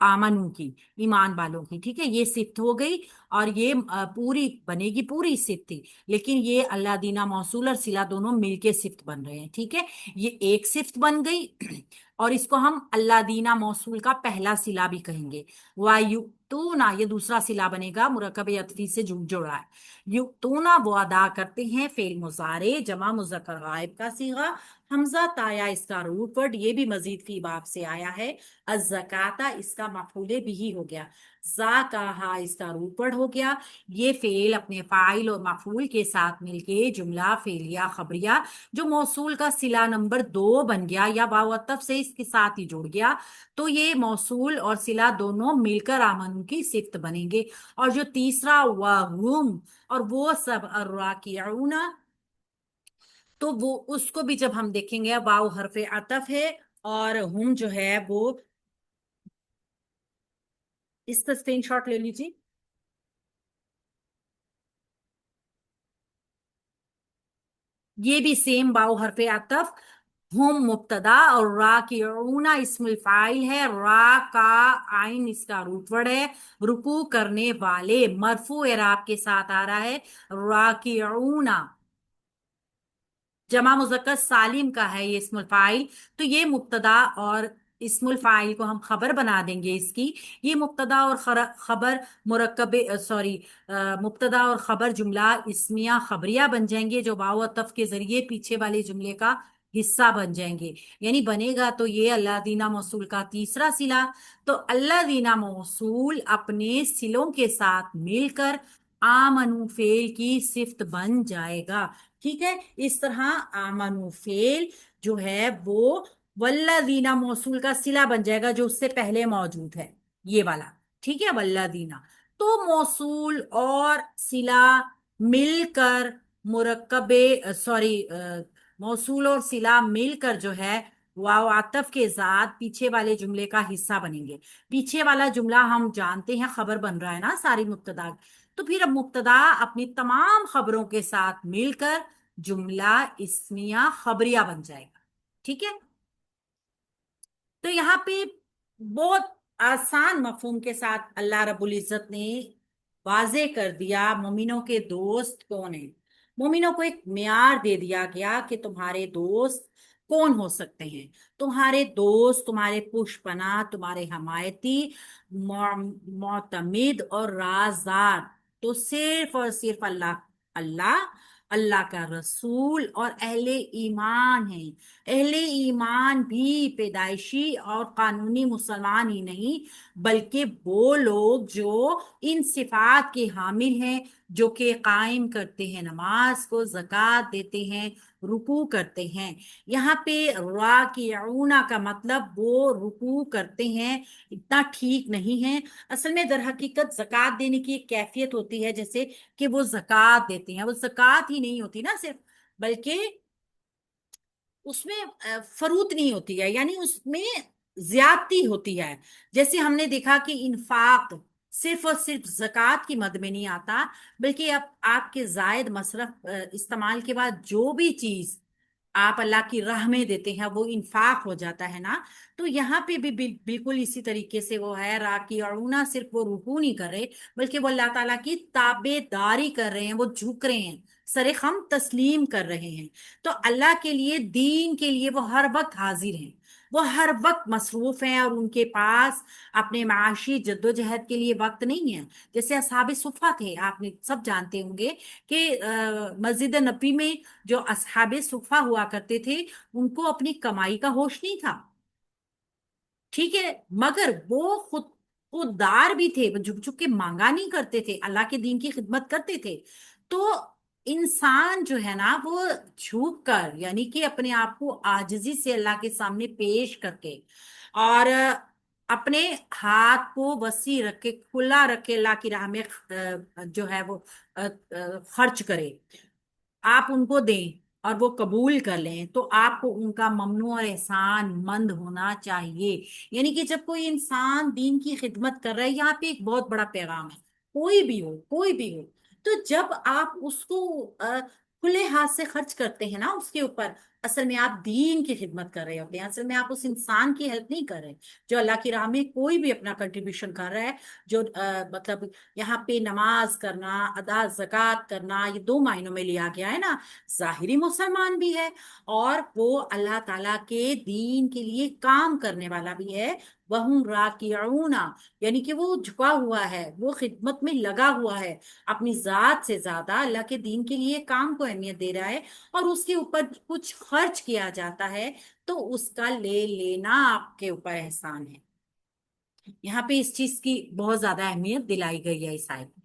آمنو کی، ایمان والوں کی، ٹھیک ہے، یہ صفت ہو گئی، اور یہ پوری بنے گی، پوری صفت تھی، لیکن یہ اللہ دینا موصول اور صلہ دونوں مل کے صفت بن رہے ہیں، ٹھیک ہے، یہ ایک صفت بن گئی اور اس کو ہم اللہ دینا موصول کا پہلا صلہ بھی کہیں گے۔ وَيُؤْتُونَ یہ دوسرا صلہ بنے گا، مرکب عطفی سے جڑا ہے، یؤتونا وہ ادا کرتے ہیں، فعل مضارع جمع مذکر غائب کا صیغہ، حمزہ تایا اس کا روٹ ورڈ، یہ بھی مزید فی باب سے آیا ہے، الزکاتا اس کا مفعول بھی ہو گیا، زاکاہا اس کا روٹ ورڈ ہو گیا، یہ فعل اپنے فاعل اور مفعول کے ساتھ مل کے جملہ فعلیہ خبریہ جو موصول کا صلہ نمبر 2 بن گیا یا واو عطف سے اس کے ساتھ ہی جڑ گیا، تو یہ موصول اور صلہ دونوں مل کر آمنو کی صفت بنیں گے۔ اور جو تیسرا وَهُمْ اور وہ سب الراکعون، تو وہ اس کو بھی جب ہم دیکھیں گے، واو حرف عطف ہے اور ہم جو ہے وہ، اس کا اسکرین شاٹ لے لیجیے، یہ بھی سیم واو حرف عطف، ہم مبتدا اور راکعون اسم الفاعل ہے، را کا عین اس کا روٹ ورڈ ہے، رکوع کرنے والے مرفوع اعراب کے ساتھ آ رہا ہے، راکعون جمع مذکر سالم کا ہے یہ اسم الفاعل، تو یہ مبتدا اور اسم الفاعل کو ہم خبر بنا دیں گے اس کی، یہ مبتدا اور خبر مرکب سوری مبتدا اور خبر جملہ اسمیہ خبریہ بن جائیں گے، جو واو عطف کے ذریعے پیچھے والے جملے کا حصہ بن جائیں گے، یعنی بنے گا تو یہ اللہ دینا موصول کا تیسرا صلہ، تو اللہ دینا موصول اپنے صلوں کے ساتھ مل کر آمنو فعل کی صفت بن جائے گا، ٹھیک ہے، اس طرح آمنو فعل جو ہے وہ والذین موصول کا صلہ بن جائے گا جو اس سے پہلے موجود ہے، یہ والا، ٹھیک ہے، والذین، تو موصول اور صلہ مل کر مرکب سوری موصول اور صلہ مل کر جو ہے واو عطف کے ساتھ پیچھے والے جملے کا حصہ بنیں گے، پیچھے والا جملہ ہم جانتے ہیں خبر بن رہا ہے نا ساری مبتدا، تو پھر اب مبتدا اپنی تمام خبروں کے ساتھ مل کر جملہ اسمیہ خبریہ بن جائے گا، ٹھیک ہے، تو یہاں پہ بہت آسان مفہوم کے ساتھ اللہ رب العزت نے واضح کر دیا مومنوں کے دوست کون ہیں، مومنوں کو ایک معیار دے دیا گیا کہ تمہارے دوست کون ہو سکتے ہیں، تمہارے دوست، تمہارے پوش پناہ، تمہارے حمایتی، معتمد اور رازدار، تو صرف اور صرف اللہ، اللہ، اللہ کا رسول اور اہل ایمان ہیں، اہل ایمان بھی پیدائشی اور قانونی مسلمان ہی نہیں، بلکہ وہ لوگ جو ان صفات کے حامل ہیں، جو کہ قائم کرتے ہیں نماز کو، زکوٰۃ دیتے ہیں، رکوع کرتے ہیں، یہاں پہ راکعون کا مطلب وہ رکوع کرتے ہیں اتنا ٹھیک نہیں ہے، اصل میں در حقیقت زکوٰۃ دینے کی ایک کیفیت ہوتی ہے، جیسے کہ وہ زکوٰۃ دیتے ہیں، وہ زکوٰۃ ہی نہیں ہوتی نا صرف، بلکہ اس میں فروت نہیں ہوتی ہے، یعنی اس میں زیادتی ہوتی ہے، جیسے ہم نے دیکھا کہ انفاق صرف اور صرف زکوٰۃ کی مد میں نہیں آتا، بلکہ اب آپ کے زائد مصرف استعمال کے بعد جو بھی چیز آپ اللہ کی راہ میں دیتے ہیں وہ انفاق ہو جاتا ہے نا، تو یہاں پہ بھی بالکل اسی طریقے سے وہ ہے، راکعون صرف وہ رکوع نہیں کر رہے بلکہ وہ اللہ تعالیٰ کی تابع داری کر رہے ہیں، وہ جھک رہے ہیں، سر خم تسلیم کر رہے ہیں، تو اللہ کے لیے، دین کے لیے وہ ہر وقت حاضر ہیں، وہ ہر وقت مصروف ہیں، اور ان کے پاس اپنے معاشی جد و جہد کے لیے وقت نہیں ہے، جیسے اصحاب صفہ تھے، آپ نے سب جانتے ہوں گے کہ مسجد نبی میں جو اصحاب صفہ ہوا کرتے تھے ان کو اپنی کمائی کا ہوش نہیں تھا، ٹھیک ہے، مگر وہ خوددار بھی تھے، وہ جھک جھک کے مانگا نہیں کرتے تھے، اللہ کے دین کی خدمت کرتے تھے، تو انسان جو ہے نا وہ جھک کر، یعنی کہ اپنے آپ کو عاجزی سے اللہ کے سامنے پیش کر کے، اور اپنے ہاتھ کو وسیع رکھ کے، کھلا رکھ کے اللہ کی راہ میں جو ہے وہ خرچ کرے، آپ ان کو دیں اور وہ قبول کر لیں، تو آپ کو ان کا ممنوع اور احسان مند ہونا چاہیے، یعنی کہ جب کوئی انسان دین کی خدمت کر رہا ہے، یہاں پہ ایک بہت بڑا پیغام ہے، کوئی بھی ہو، کوئی بھی ہو، تو جب آپ اس کو کھلے ہاتھ سے خرچ کرتے ہیں نا اس کے اوپر، اصل میں آپ دین کی خدمت کر رہے ہوتے ہیں، اصل میں آپ اس انسان کی ہیلپ نہیں کر رہے جو اللہ کی راہ میں کوئی بھی اپنا کنٹریبیوشن کر رہا ہے، جو مطلب یہاں پہ نماز کرنا، ادا زکوٰۃ کرنا، یہ دو معنوں میں لیا گیا ہے نا، ظاہری مسلمان بھی ہے اور وہ اللہ تعالیٰ کے دین کے لیے کام کرنے والا بھی ہے، وَهُمْ رَاكِعُونَ، یعنی کہ وہ جھکا ہوا ہے، وہ خدمت میں لگا ہوا ہے، اپنی ذات سے زیادہ اللہ کے دین کے لیے کام کو اہمیت دے رہا ہے، اور اس کے اوپر کچھ خرچ کیا جاتا ہے تو اس کا لے لینا آپ کے اوپر احسان ہے۔ یہاں پہ اس چیز کی بہت زیادہ اہمیت دلائی گئی ہے اس آیت میں۔